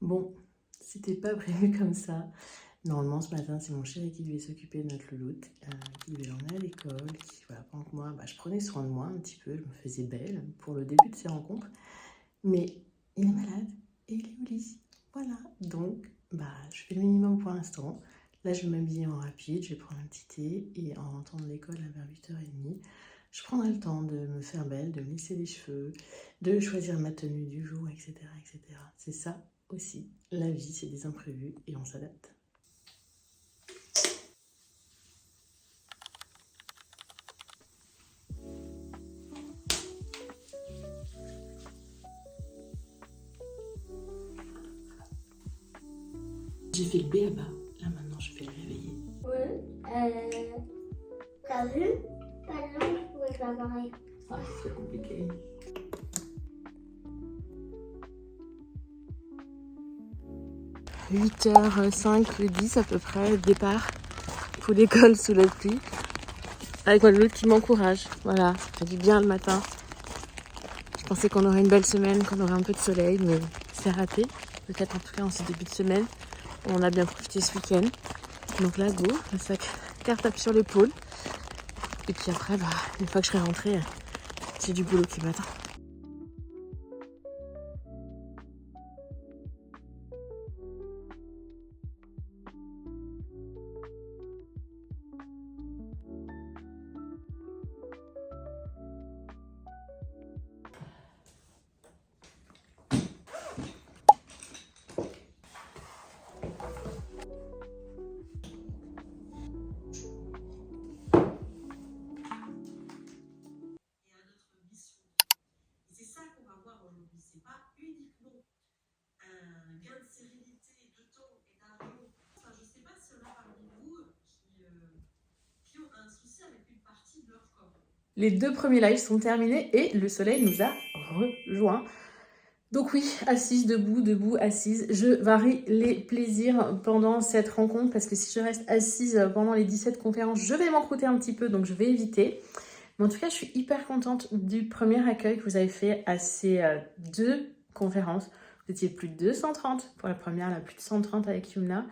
Bon, c'était pas prévu comme ça. Normalement, ce matin, c'est mon chéri qui devait s'occuper de notre louloute, qui devait l'emmener à l'école, qui, voilà, pendant que moi, je prenais soin de moi un petit peu, je me faisais belle pour le début de ces rencontres. Mais il est malade et il est au lit. Voilà, donc, je fais le minimum pour l'instant. Là, je vais m'habiller en rapide, je vais prendre un petit thé et en rentrant de l'école vers 8h30, je prendrai le temps de me faire belle, de me lisser les cheveux, de choisir ma tenue du jour, etc., etc. C'est ça aussi, la vie, c'est des imprévus et on s'adapte. J'ai fait le B à bas, là maintenant je vais le réveiller. Oui, t'as vu? Par exemple, je pouvais faire pareil. Ah, c'est compliqué. « 8h05, 10 à peu près, départ pour l'école sous la pluie. Avec mon l'autre qui m'encourage. Voilà, ça fait du bien le matin. Je pensais qu'on aurait une belle semaine, qu'on aurait un peu de soleil, mais c'est raté. Peut-être en tout cas en ce début de semaine. On a bien profité ce week-end. Donc là, go, le sac cartable sur l'épaule. Et puis après, une fois que je serai rentrée, j'ai du boulot qui m'attend. C'est ça qu'on va voir aujourd'hui. C'est pas uniquement un gain de sérénité, de temps et d'argent. Enfin, je sais pas s'il y en a parmi vous qui ont un souci avec une partie de leur corps. Les 2 premiers lives sont terminés et le soleil nous a rejoints. Donc oui, assise, debout, debout, assise. Je varie les plaisirs pendant cette rencontre parce que si je reste assise pendant les 17 conférences, je vais m'en croûter un petit peu, donc je vais éviter. Mais en tout cas, je suis hyper contente du premier accueil que vous avez fait à ces 2 conférences. Vous étiez plus de 230 pour la première, là, plus de 130 avec Yumna.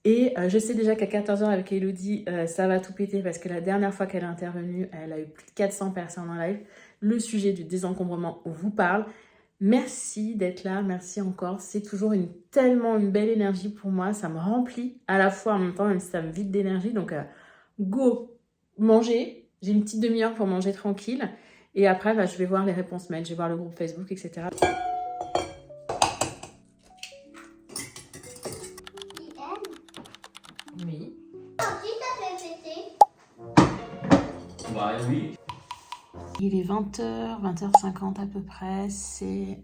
Et je sais déjà qu'à 14h avec Elodie, ça va tout péter parce que la dernière fois qu'elle est intervenue, elle a eu plus de 400 personnes en live. Le sujet du désencombrement vous parle. Merci d'être là, merci encore. C'est toujours tellement une belle énergie pour moi. Ça me remplit à la fois en même temps, même si ça me vide d'énergie. Donc, go, manger. J'ai une petite demi-heure pour manger tranquille. Et après, je vais voir les réponses mail, je vais voir le groupe Facebook, etc. Oui. Qui t'a fait péter? Bah oui. Il est 20h, 20h50 à peu près. C'est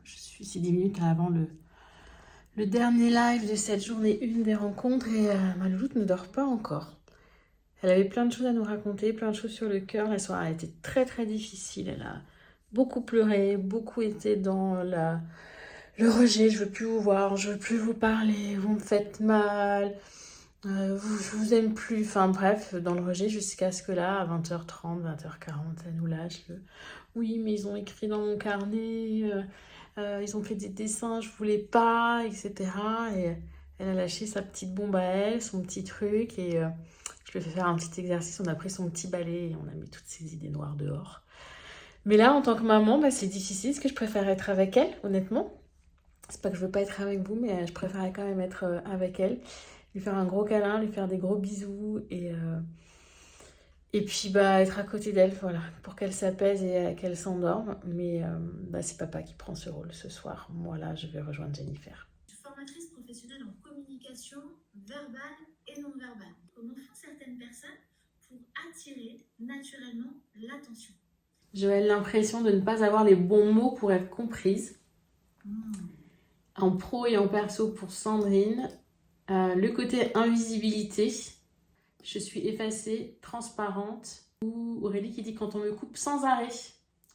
10 minutes avant le dernier live de cette journée 1 des rencontres. Et ma louloute ne dort pas encore. Elle avait plein de choses à nous raconter, plein de choses sur le cœur. La soirée a été très très difficile. Elle a beaucoup pleuré, beaucoup été dans le rejet. Je veux plus vous voir, je veux plus vous parler, vous me faites mal. Je vous aime plus, enfin bref, dans le rejet jusqu'à ce que là, à 20h30, 20h40, ça nous lâche oui, mais ils ont écrit dans mon carnet, ils ont fait des dessins, je voulais pas, etc. Et elle a lâché sa petite bombe à elle, son petit truc, et je lui ai fait faire un petit exercice, on a pris son petit balai et on a mis toutes ces idées noires dehors. Mais là, en tant que maman, c'est difficile, parce que je préfère être avec elle, honnêtement. C'est pas que je veux pas être avec vous, mais je préférais quand même être avec elle. Lui faire un gros câlin, lui faire des gros bisous et puis être à côté d'elle, voilà, pour qu'elle s'apaise et qu'elle s'endorme. Mais c'est papa qui prend ce rôle ce soir. Moi là, je vais rejoindre Jennifer. Je suis formatrice professionnelle en communication verbale et non verbale. Comment font certaines personnes pour attirer naturellement l'attention? J'avais l'impression de ne pas avoir les bons mots pour être comprise. En pro et en perso pour Sandrine. Le côté invisibilité. Je suis effacée, transparente. Ou Aurélie qui dit quand on me coupe sans arrêt.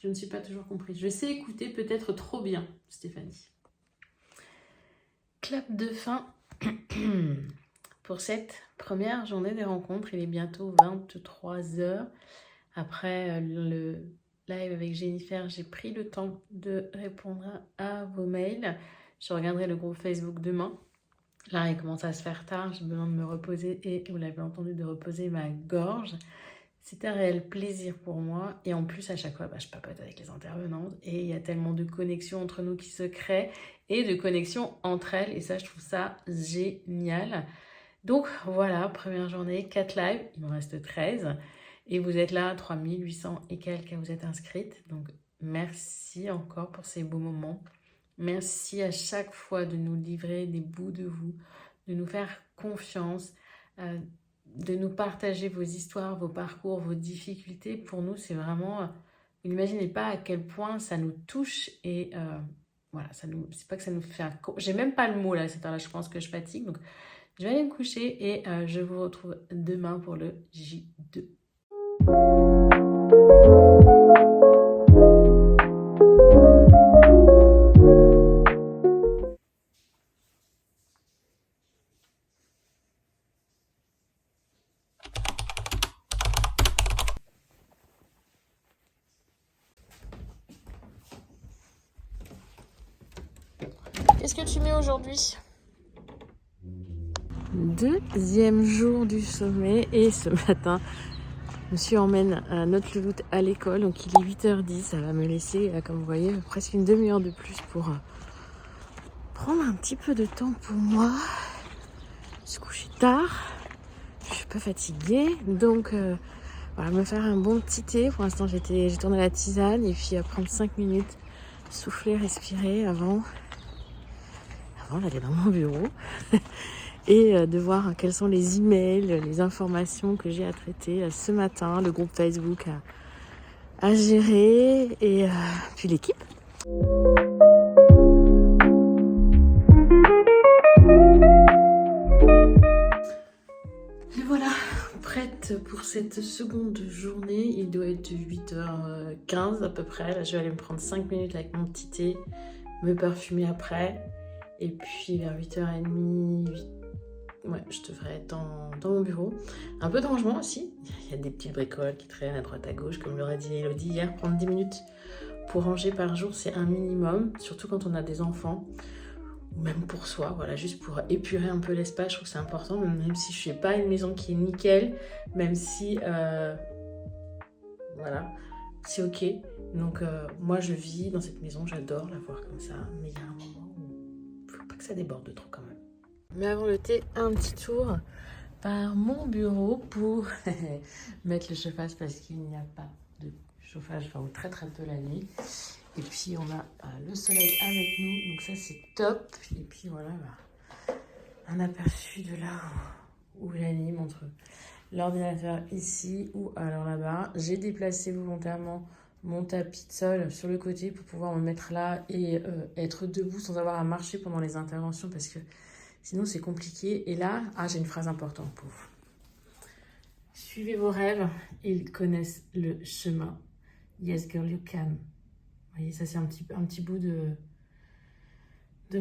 Je ne suis pas toujours comprise. Je sais écouter peut-être trop bien, Stéphanie. Clap de fin pour cette première journée des rencontres. Il est bientôt 23h. Après le live avec Jennifer, j'ai pris le temps de répondre à vos mails. Je regarderai le groupe Facebook demain. Là, il commence à se faire tard, j'ai besoin de me reposer et, vous l'avez entendu, de reposer ma gorge. C'est un réel plaisir pour moi. Et en plus, à chaque fois, je papote avec les intervenantes. Et il y a tellement de connexions entre nous qui se créent et de connexions entre elles. Et ça, je trouve ça génial. Donc voilà, première journée, 4 lives. Il me reste 13. Et vous êtes là, 3800 et quelques, vous êtes inscrites. Donc merci encore pour ces beaux moments. Merci à chaque fois de nous livrer des bouts de vous, de nous faire confiance, de nous partager vos histoires, vos parcours, vos difficultés. Pour nous, c'est vraiment... vous n'imaginez pas à quel point ça nous touche et voilà, c'est pas que ça nous fait... J'ai même pas le mot là, à cette heure-là, je pense que je fatigue. Donc, je vais aller me coucher et je vous retrouve demain pour le J2. Qu'est-ce que tu mets aujourd'hui? Deuxième jour du sommet et ce matin, monsieur emmène notre louloute à l'école, donc il est 8h10, ça va me laisser, comme vous voyez, presque une demi-heure de plus pour prendre un petit peu de temps pour moi. Je suis couchée tard, je suis pas fatiguée, donc voilà, me faire un bon petit thé. Pour l'instant, j'ai tourné la tisane et puis prendre 5 minutes, souffler, respirer avant d'aller dans mon bureau et de voir quels sont les emails, les informations que j'ai à traiter ce matin, le groupe Facebook à gérer et puis l'équipe. Et voilà, prête pour cette seconde journée. Il doit être 8h15 à peu près. Là, je vais aller me prendre 5 minutes avec mon petit thé, me parfumer après. Et puis vers 8h30, ouais, je devrais être dans mon bureau. Un peu de rangement aussi. Il y a des petites bricoles qui traînent à droite à gauche, comme l'aurait dit Elodie hier. Prendre 10 minutes pour ranger par jour, c'est un minimum. Surtout quand on a des enfants. Ou même pour soi, voilà, juste pour épurer un peu l'espace. Je trouve que c'est important, même si je ne fais pas une maison qui est nickel. Même si, voilà, c'est ok. Donc moi, je vis dans cette maison, j'adore la voir comme ça. Mais il y a un moment que ça déborde trop quand même. Mais avant le thé, un petit tour par mon bureau pour mettre le chauffage parce qu'il n'y a pas de chauffage, enfin ou très très peu la nuit. Et puis on a le soleil avec nous, donc ça c'est top. Et puis voilà, un aperçu de là où j'anime entre l'ordinateur ici ou alors là-bas. J'ai déplacé volontairement mon tapis de sol sur le côté pour pouvoir me mettre là et être debout sans avoir à marcher pendant les interventions parce que sinon c'est compliqué. Et là, j'ai une phrase importante pour vous. Suivez vos rêves, ils connaissent le chemin. Yes girl, you can. Vous voyez, ça c'est un petit bout de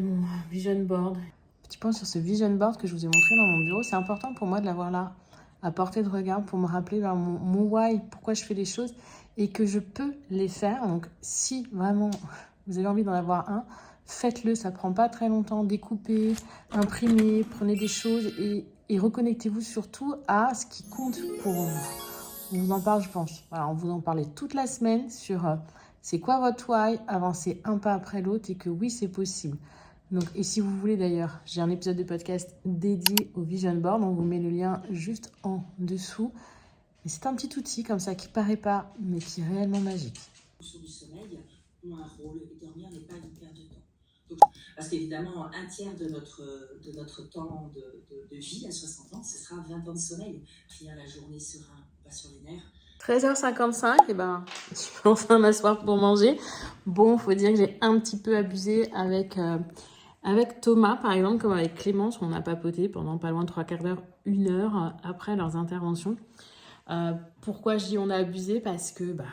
mon vision board. Petit point sur ce vision board que je vous ai montré dans mon bureau. C'est important pour moi de l'avoir là, à portée de regard, pour me rappeler mon why, pourquoi je fais les choses et que je peux les faire. Donc si vraiment vous avez envie d'en avoir un, faites-le, ça prend pas très longtemps. Découpez, imprimez, prenez des choses et reconnectez-vous surtout à ce qui compte pour vous. On vous en parle, je pense. Voilà, on vous en parlait toute la semaine sur c'est quoi votre why, avancer un pas après l'autre et que oui, c'est possible. Donc, et si vous voulez d'ailleurs, j'ai un épisode de podcast dédié au Vision Board, on vous met le lien juste en dessous. Et c'est un petit outil comme ça qui paraît pas, mais qui est réellement magique. Du sommeil ont un rôle et dormir n'est pas une perte de temps. Donc, parce qu'évidemment, un tiers de notre temps de vie à 60 ans, ce sera 20 ans de sommeil. Finir la journée serein, pas sur les nerfs. 13h55, et ben, je vais enfin m'asseoir pour manger. Bon, faut dire que j'ai un petit peu abusé avec Thomas, par exemple, comme avec Clémence, on a papoté pendant pas loin de 3/4 d'heure, 1 heure après leurs interventions. Pourquoi je dis on a abusé? Parce que, pas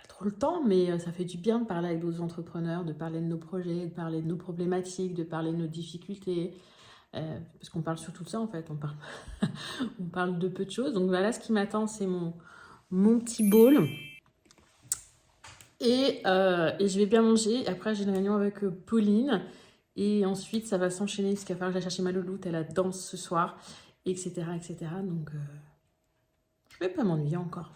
trop le temps, mais ça fait du bien de parler avec d'autres entrepreneurs, de parler de nos projets, de parler de nos problématiques, de parler de nos difficultés. Parce qu'on parle surtout de ça, en fait. On parle de peu de choses. Donc voilà, ce qui m'attend, c'est mon petit bowl. Et je vais bien manger. Après, j'ai une réunion avec Pauline Et ensuite, ça va s'enchaîner parce qu'il va falloir que j'aille chercher ma louloute à la danse ce soir, etc. etc. Donc, je vais pas m'ennuyer encore.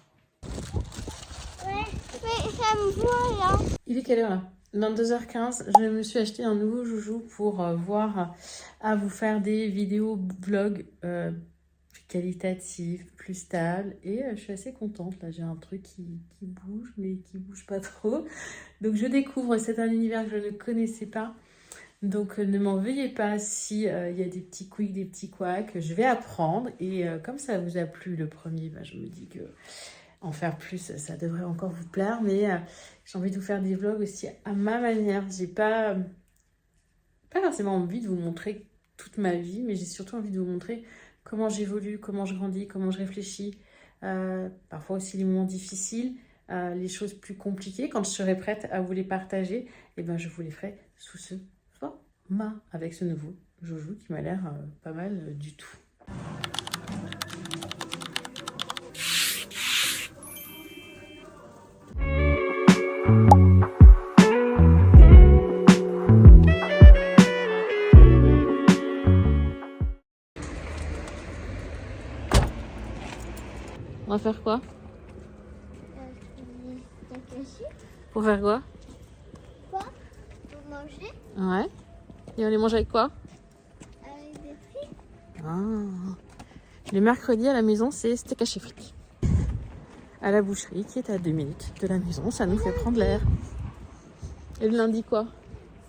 Ouais, mais ça me voit là. Il est quelle heure là? 22h15. Je me suis acheté un nouveau joujou pour à vous faire des vidéos vlogs plus qualitatives, plus stables. Et je suis assez contente. Là, j'ai un truc qui bouge, mais qui bouge pas trop. Donc, je découvre. C'est un univers que je ne connaissais pas. Donc, ne m'en veuillez pas si y a des petits couics, des petits couacs. Je vais apprendre. Et comme ça vous a plu le premier, bah, je me dis que en faire plus, ça devrait encore vous plaire. Mais j'ai envie de vous faire des vlogs aussi à ma manière. J'ai pas forcément envie de vous montrer toute ma vie, mais j'ai surtout envie de vous montrer comment j'évolue, comment je grandis, comment je réfléchis. Parfois aussi les moments difficiles, les choses plus compliquées. Quand je serai prête à vous les partager, et ben je vous les ferai sous ce format, avec ce nouveau joujou qui m'a l'air pas mal du tout. On va faire quoi? Pour faire quoi? Quoi? Pour manger Ouais. Et on les mange avec quoi? avec des frites. Ah. Le mercredi à la maison, c'est steak haché frites. À la boucherie qui est à 2 minutes de la maison, ça nous fait prendre l'air. Et le lundi quoi?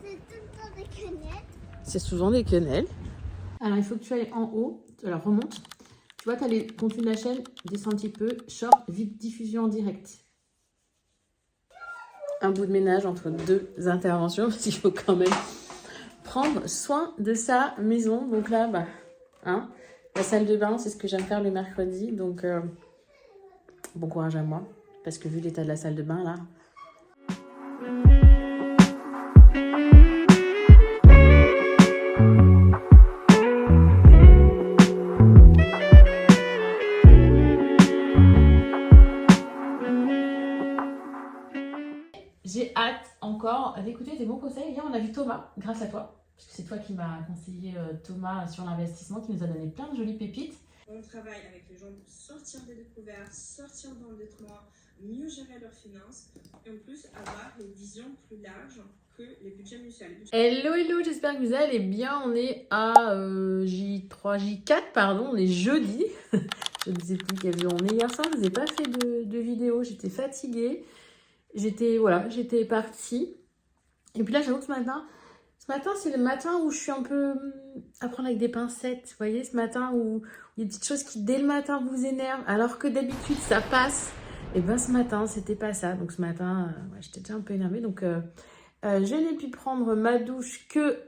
C'est tout le temps des quenelles. C'est souvent des quenelles. Alors il faut que tu ailles en haut, alors remonte. Tu vois, tu as les contenus de la chaîne, descends un petit peu, short, diffusion en direct. Un bout de ménage entre deux interventions, parce qu'il faut quand même prendre soin de sa maison. Donc là, bah, hein, la salle de bain, c'est ce que j'aime faire le mercredi. Donc, bon courage à moi, parce que vu l'état de la salle de bain, là... J'ai hâte encore d'écouter tes bons conseils. Hier, on a vu Thomas, grâce à toi, parce que c'est toi qui m'as conseillé Thomas sur l'investissement, qui nous a donné plein de jolies pépites. On travaille avec les gens pour sortir des découvertes, sortir d'endettement, mieux gérer leurs finances et en plus avoir une vision plus large que les budgets mutuels. Hello, j'espère que vous allez bien. On est à J4, pardon, on est jeudi. Je ne sais plus quel jour on est. Hier soir, je ne vous ai pas fait de vidéo, j'étais fatiguée. J'étais partie. Et puis là, j'avoue que ce matin, c'est le matin où je suis un peu à prendre avec des pincettes. Vous voyez, ce matin où il y a des petites choses qui, dès le matin, vous énervent, alors que d'habitude, ça passe. Et bien, ce matin, c'était pas ça. Donc, ce matin, j'étais déjà un peu énervée. Donc, je n'ai pu prendre ma douche que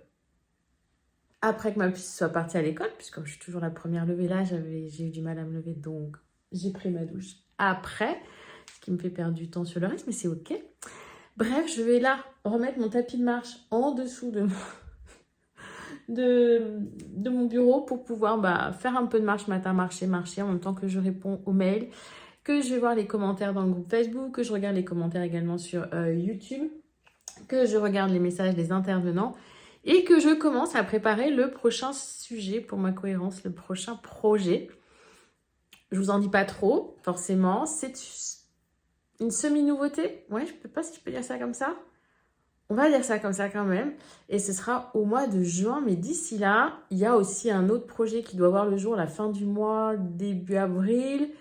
après que ma fille soit partie à l'école. Puisque comme je suis toujours la première levée là, j'ai eu du mal à me lever. Donc, j'ai pris ma douche après. Ce qui me fait perdre du temps sur le reste, mais c'est ok. Bref, je vais là remettre mon tapis de marche en dessous de mon bureau pour pouvoir faire un peu de marche matin, marcher en même temps que je réponds aux mails, que je vais voir les commentaires dans le groupe Facebook, que je regarde les commentaires également sur YouTube, que je regarde les messages des intervenants et que je commence à préparer le prochain sujet pour ma cohérence, le prochain projet. Je vous en dis pas trop, forcément. C'est une semi-nouveauté. Ouais, je ne sais pas si je peux dire ça comme ça. On va dire ça comme ça quand même. Et ce sera au mois de juin. Mais d'ici là, il y a aussi un autre projet qui doit voir le jour à la fin du mois, début avril.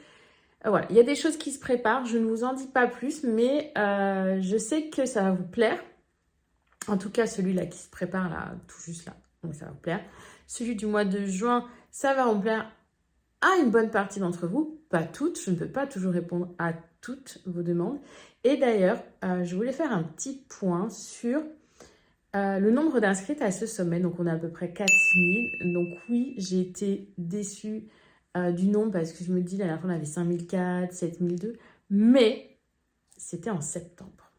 Voilà, il y a des choses qui se préparent. Je ne vous en dis pas plus, mais je sais que ça va vous plaire. En tout cas, celui-là qui se prépare là, tout juste là. Donc ça va vous plaire. Celui du mois de juin, ça va vous plaire à une bonne partie d'entre vous. Pas toutes. Je ne peux pas toujours répondre à toutes vos demandes. Et d'ailleurs, je voulais faire un petit point sur le nombre d'inscrites à ce sommet. Donc, on a à peu près 4000. Donc, oui, j'ai été déçue du nombre parce que je me dis, la dernière fois, on avait 5004, 7002. Mais c'était en septembre.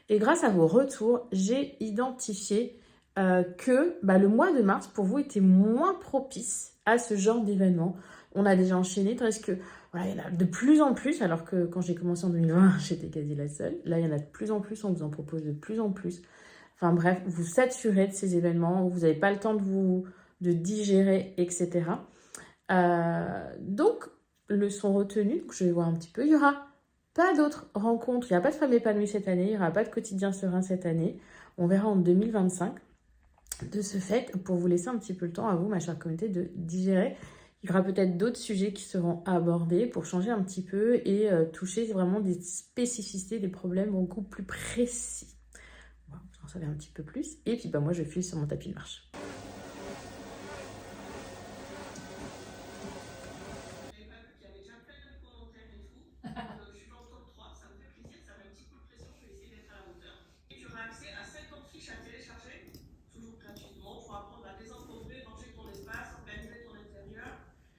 Et grâce à vos retours, j'ai identifié que le mois de mars, pour vous, était moins propice à ce genre d'événement. On a déjà enchaîné, tandis que voilà, il y en a de plus en plus, alors que quand j'ai commencé en 2020, j'étais quasi la seule. Là, il y en a de plus en plus, on vous en propose de plus en plus. Enfin bref, vous saturez de ces événements, vous n'avez pas le temps de digérer, etc. Donc, leçon retenue, donc je vais voir un petit peu. Il n'y aura pas d'autres rencontres, il n'y a pas de femmes épanouies cette année, il n'y aura pas de quotidien serein cette année. On verra en 2025. De ce fait, pour vous laisser un petit peu le temps à vous, ma chère communauté, de digérer, il y aura peut-être d'autres sujets qui seront abordés pour changer un petit peu et toucher vraiment des spécificités, des problèmes beaucoup plus précis. Voilà, j'en savais un petit peu plus. Et puis moi, je file sur mon tapis de marche.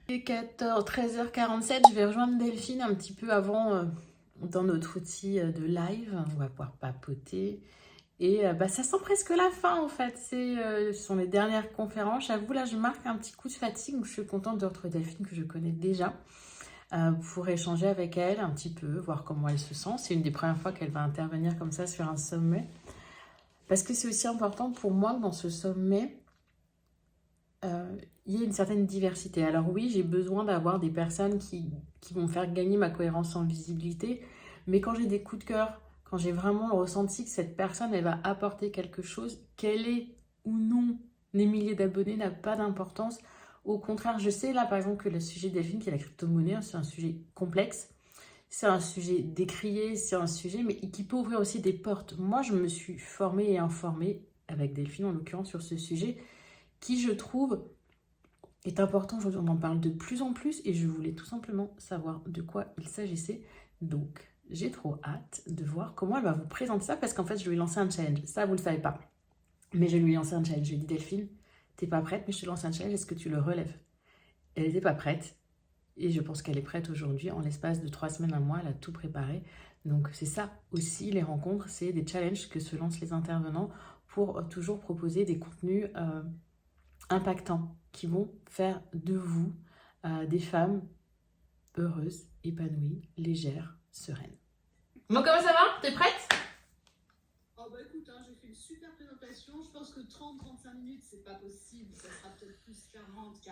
Il est 13h47, je vais rejoindre Delphine un petit peu avant dans notre outil de live. On va pouvoir papoter. Et ça sent presque la fin en fait. Ce sont les dernières conférences. J'avoue, là, je marque un petit coup de fatigue. Je suis contente de retrouver Delphine que je connais déjà pour échanger avec elle un petit peu, voir comment elle se sent. C'est une des premières fois qu'elle va intervenir comme ça sur un sommet. Parce que c'est aussi important pour moi que dans ce sommet, il y a une certaine diversité. Alors oui, j'ai besoin d'avoir des personnes qui vont faire gagner ma cohérence en visibilité, mais quand j'ai des coups de cœur, quand j'ai vraiment ressenti que cette personne, elle va apporter quelque chose, qu'elle ait ou non des milliers d'abonnés n'a pas d'importance. Au contraire, je sais là par exemple que le sujet Delphine, qui est la crypto-monnaie, c'est un sujet complexe, c'est un sujet décrié, c'est un sujet mais qui peut ouvrir aussi des portes. Moi, je me suis formée et informée, avec Delphine en l'occurrence, sur ce sujet, qui je trouve est important. Aujourd'hui, on en parle de plus en plus et je voulais tout simplement savoir de quoi il s'agissait. Donc, j'ai trop hâte de voir comment elle va vous présenter ça parce qu'en fait, je lui ai lancé un challenge. Ça, vous ne le savez pas. Mais je lui ai lancé un challenge. Je lui ai dit, Delphine, t'es pas prête, mais je te lance un challenge. Est-ce que tu le relèves? Elle n'était pas prête et je pense qu'elle est prête aujourd'hui. En l'espace de 3 semaines, un mois, elle a tout préparé. Donc, c'est ça aussi, les rencontres, c'est des challenges que se lancent les intervenants pour toujours proposer des contenus impactants qui vont faire de vous des femmes heureuses, épanouies, légères, sereines. Bon, comment ça va? T'es prête? Oh bah écoute, j'ai fait une super présentation. Je pense que 30-35 minutes, c'est pas possible. Ça sera peut-être plus 40-45.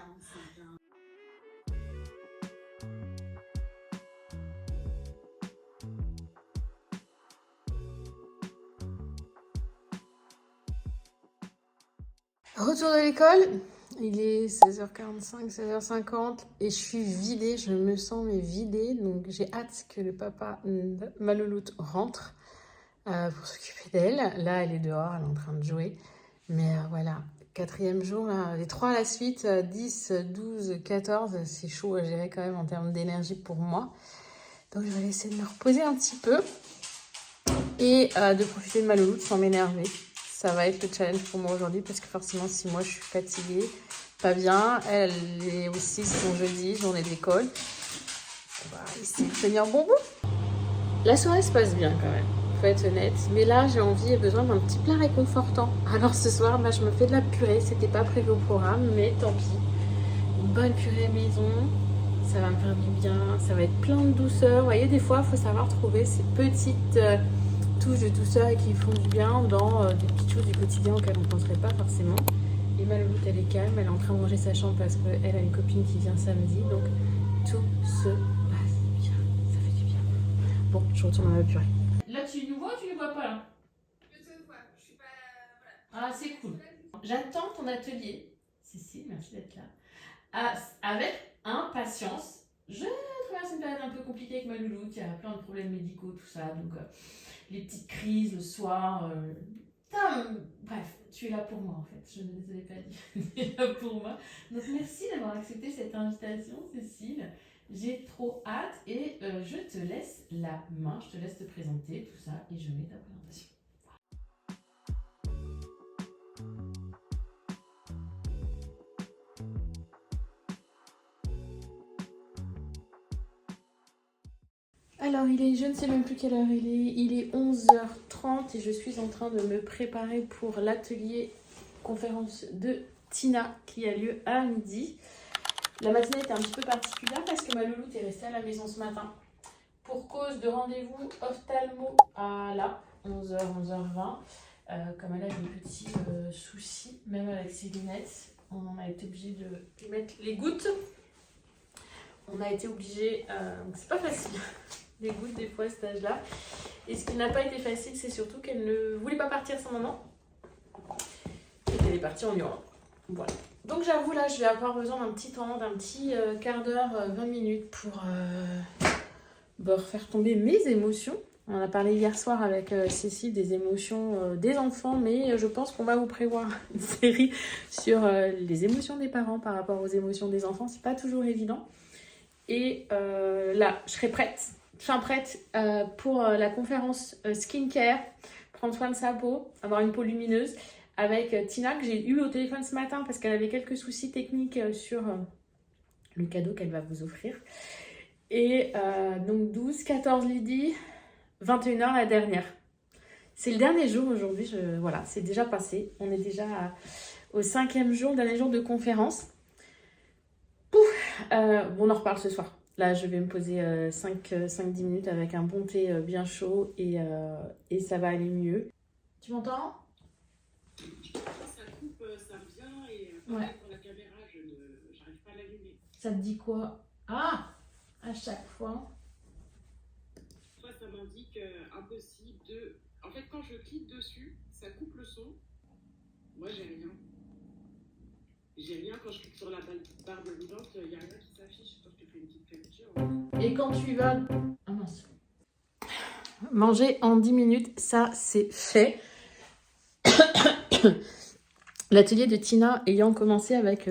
Retour de l'école, il est 16h45, 16h50 et je suis vidée, je me sens vidée, donc j'ai hâte que le papa de ma louloute rentre pour s'occuper d'elle. Là, elle est dehors, elle est en train de jouer, mais voilà, 4e jour, là, les 3 à la suite, 10, 12, 14, c'est chaud à gérer quand même en termes d'énergie pour moi. Donc je vais essayer de me reposer un petit peu et de profiter de ma louloute sans m'énerver. Ça va être le challenge pour moi aujourd'hui parce que forcément, si moi je suis fatiguée, pas bien, elle est aussi son jeudi, journée d'école. On va essayer de tenir bon bout. La soirée se passe bien quand même, faut être honnête. Mais là, j'ai envie et besoin d'un petit plat réconfortant. Alors ce soir, je me fais de la purée. C'était pas prévu au programme, mais tant pis. Une bonne purée maison, ça va me faire du bien. Ça va être plein de douceur. Vous voyez, des fois, il faut savoir trouver ces petites touches de douceur et qui font du bien dans des petites choses du quotidien auxquelles on ne penserait pas forcément. Et ma louloute, elle est calme, elle est en train de ranger sa chambre parce qu'elle a une copine qui vient samedi, donc tout se passe bien, ça fait du bien. Bon, je retourne à ma purée. Là, tu nous vois ou tu ne vois pas là? Je te vois, je suis pas... Voilà. Ah, c'est cool. J'attends ton atelier, Cécile, merci d'être là, avec impatience. Je traverse une période un peu compliquée avec ma louloute, il y a plein de problèmes médicaux, tout ça, donc les petites crises le soir. Bref, tu es là pour moi en fait, je ne les avais pas dit, tu es là pour moi. Donc merci d'avoir accepté cette invitation, Cécile. J'ai trop hâte et je te laisse la main, je te laisse te présenter tout ça et je mets ta présentation. Alors, je ne sais même plus quelle heure il est 11h30 et je suis en train de me préparer pour l'atelier conférence de Tina qui a lieu à midi. La matinée était un petit peu particulière parce que ma louloute est restée à la maison ce matin pour cause de rendez-vous ophtalmo à 11h, 11h20. Comme elle a des petits soucis, même avec ses lunettes, on a été obligé de lui mettre les gouttes. On a été obligé, donc c'est pas facile, les gouttes des fois à cet âge-là. Et ce qui n'a pas été facile, c'est surtout qu'elle ne voulait pas partir sans maman. Et qu'elle est partie en hurlant. Voilà. Donc j'avoue là, je vais avoir besoin d'un petit temps, d'un petit quart d'heure, 20 minutes pour refaire tomber mes émotions. On a parlé hier soir avec Cécile des émotions des enfants, mais je pense qu'on va vous prévoir une série sur les émotions des parents par rapport aux émotions des enfants. C'est pas toujours évident. Et là, je serai prête, fin prête pour la conférence skincare, prendre soin de sa peau, avoir une peau lumineuse, avec Tina, que j'ai eu au téléphone ce matin parce qu'elle avait quelques soucis techniques sur le cadeau qu'elle va vous offrir. Et donc 12, 14 Lydie, 21h la dernière. C'est le dernier jour aujourd'hui, voilà, c'est déjà passé. On est déjà au 5e jour, le dernier jour de conférence. On en reparle ce soir. Là, je vais me poser 5-10 minutes avec un bon thé bien chaud et ça va aller mieux. Tu m'entends ? Ça coupe, ça revient et Ouais. pour la caméra, j'arrive pas à l'allumer. Ça te dit quoi ? Ah ! À chaque fois. Soit ça m'indique impossible de... En fait, quand je clique dessus, ça coupe le son. Moi, j'ai rien. J'ai rien quand je clique sur la barre de brillante, il n'y a rien qui s'affiche. Quand je te fais une petite capture. Et quand tu vas... Ah mince. Manger en 10 minutes, ça c'est fait. L'atelier de Tina ayant commencé avec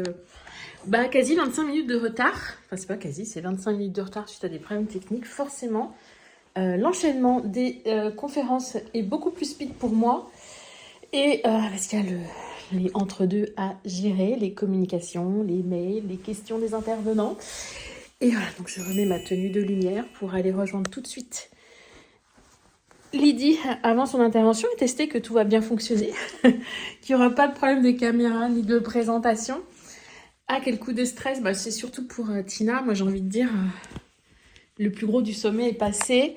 quasi 25 minutes de retard. Enfin, c'est pas quasi, c'est 25 minutes de retard suite à des problèmes techniques. Forcément, l'enchaînement des conférences est beaucoup plus speed pour moi. Et parce qu'il y a les entre-deux à gérer, les communications, les mails, les questions des intervenants. Et voilà, donc je remets ma tenue de lumière pour aller rejoindre tout de suite Lydie avant son intervention et tester que tout va bien fonctionner, qu'il n'y aura pas de problème de caméra ni de présentation. Ah, quel coup de stress, c'est surtout pour Tina. Moi, j'ai envie de dire, le plus gros du sommet est passé.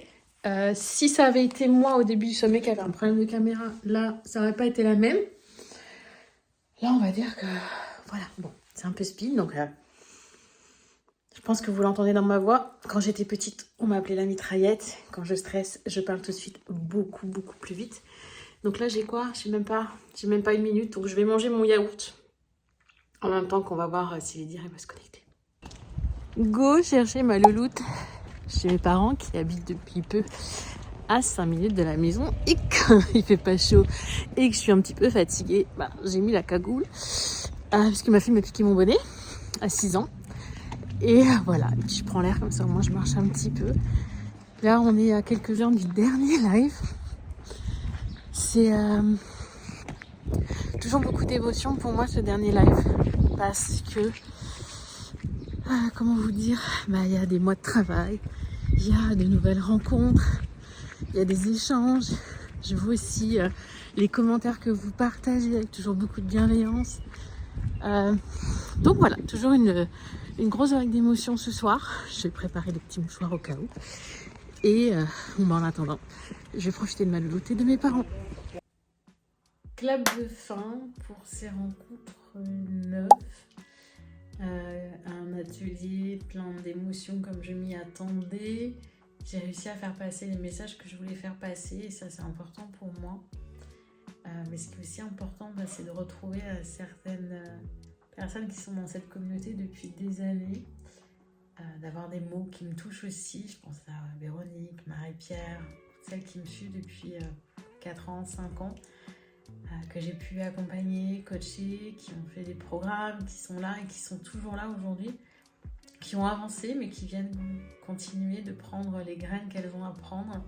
Si ça avait été moi au début du sommet qui avait un problème de caméra, là, ça n'aurait pas été la même. Là, on va dire que, voilà, bon, c'est un peu speed, donc je pense que vous l'entendez dans ma voix. Quand j'étais petite, on m'appelait la mitraillette. Quand je stresse, je parle tout de suite beaucoup plus vite. Donc là, j'ai quoi ? J'ai même pas 1 minute, donc je vais manger mon yaourt. En même temps qu'on va voir si Lydie va se connecter. Go chercher ma louloute chez mes parents qui habitent depuis peu à 5 minutes de la maison. Et quand il fait pas chaud et que je suis un petit peu fatiguée, j'ai mis la cagoule. Parce que ma fille m'a piqué mon bonnet à 6 ans. Et voilà, je prends l'air comme ça, au moins je marche un petit peu. Là, on est à quelques heures du dernier live. C'est toujours beaucoup d'émotions pour moi ce dernier live. Parce que, comment vous dire, il y a des mois de travail, il y a de nouvelles rencontres, il y a des échanges. Je vois aussi les commentaires que vous partagez avec toujours beaucoup de bienveillance. Donc voilà, toujours une grosse vague d'émotions ce soir. Je vais préparer des petits mouchoirs au cas où. Et en attendant, je vais profiter de ma louloute et de mes parents. Clap de fin pour ces rencontres neuves. Un atelier plein d'émotions comme je m'y attendais. J'ai réussi à faire passer les messages que je voulais faire passer et ça c'est important pour moi. Mais ce qui est aussi important, c'est de retrouver certaines personnes qui sont dans cette communauté depuis des années, d'avoir des mots qui me touchent aussi. Je pense à Véronique, Marie-Pierre, celles qui me suivent depuis 4 ans, 5 ans, que j'ai pu accompagner, coacher, qui ont fait des programmes, qui sont là et qui sont toujours là aujourd'hui, qui ont avancé mais qui viennent continuer de prendre les graines qu'elles ont à prendre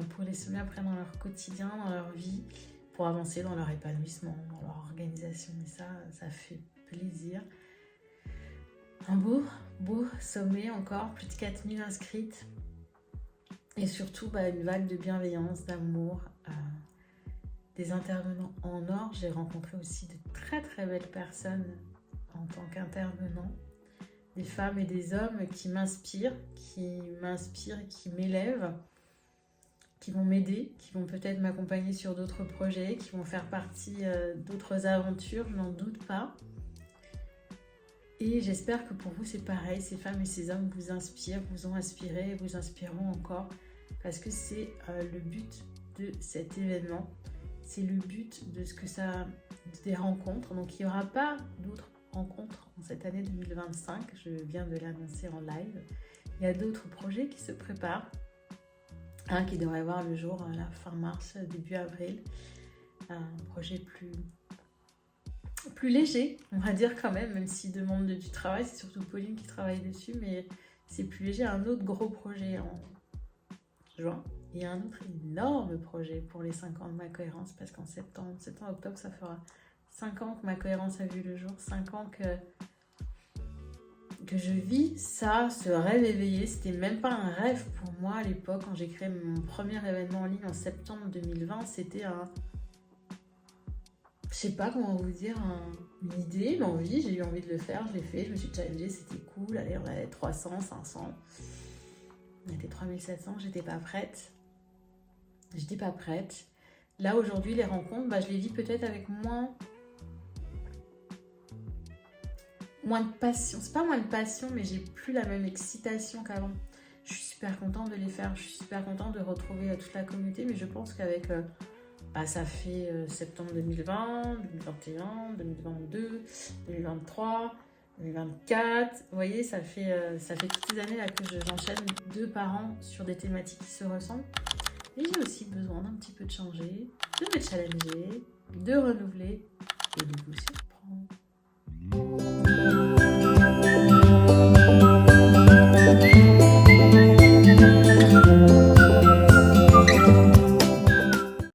pour les semer après dans leur quotidien, dans leur vie, pour avancer dans leur épanouissement, dans leur organisation. Et ça fait plaisir. Un beau sommet encore, plus de 4000 inscrites. Et surtout une vague de bienveillance, d'amour, des intervenants en or. J'ai rencontré aussi de très très belles personnes en tant qu'intervenants, des femmes et des hommes qui m'inspirent, qui m'élèvent. qui vont m'aider, qui vont peut-être m'accompagner sur d'autres projets, qui vont faire partie d'autres aventures, je n'en doute pas. Et j'espère que pour vous c'est pareil, ces femmes et ces hommes vous inspirent, vous ont inspiré, vous inspireront encore, parce que c'est le but de cet événement, c'est le but de ce que ça, des rencontres. Donc il n'y aura pas d'autres rencontres en cette année 2025, je viens de l'annoncer en live. Il y a d'autres projets qui se préparent, un qui devrait voir le jour à la fin mars, début avril, un projet plus léger, on va dire quand même s'il demande du travail, c'est surtout Pauline qui travaille dessus, mais c'est plus léger. Un autre gros projet en juin et un autre énorme projet pour les 5 ans de ma cohérence, parce qu'en septembre, octobre, ça fera 5 ans que ma cohérence a vu le jour, 5 ans que je vis ça, ce rêve éveillé. C'était même pas un rêve pour moi à l'époque quand j'ai créé mon premier événement en ligne en septembre 2020, c'était je sais pas comment vous dire, une idée, une envie, j'ai eu envie de le faire, je l'ai fait, je me suis challengée, c'était cool, allez, on avait 300, 500, on était 3700, j'étais pas prête. Là aujourd'hui les rencontres, je les vis peut-être avec moins de passion, c'est pas moins de passion, mais j'ai plus la même excitation qu'avant. Je suis super contente de les faire, je suis super contente de retrouver toute la communauté, mais je pense qu'avec... ça fait septembre 2020, 2021, 2022, 2023, 2024. Vous voyez, ça fait toutes ces années là que j'enchaîne 2 par an sur des thématiques qui se ressemblent. Et j'ai aussi besoin d'un petit peu de changer, de me challenger, de renouveler et de booster.